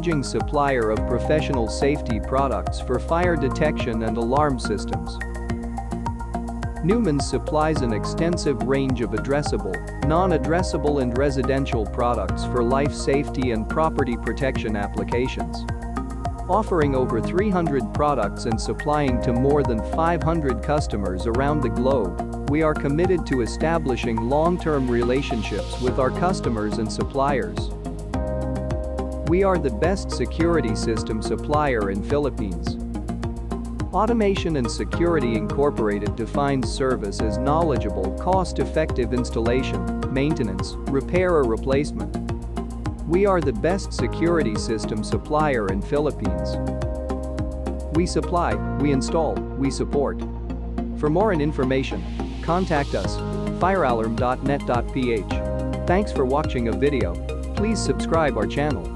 emerging supplier of professional safety products for fire detection and alarm systems. Newmans supplies an extensive range of addressable, non-addressable and residential products for life safety and property protection applications. Offering over 300 products and supplying to more than 500 customers around the globe, we are committed to establishing long-term relationships with our customers and suppliers. We are the best security system supplier in Philippines. Automation and Security Incorporated defines service as knowledgeable, cost-effective installation, maintenance, repair or replacement. We are the best security system supplier in Philippines. We supply, we install, we support. For more information, contact us, firealarm.net.ph. Thanks for watching a video. Please subscribe our channel.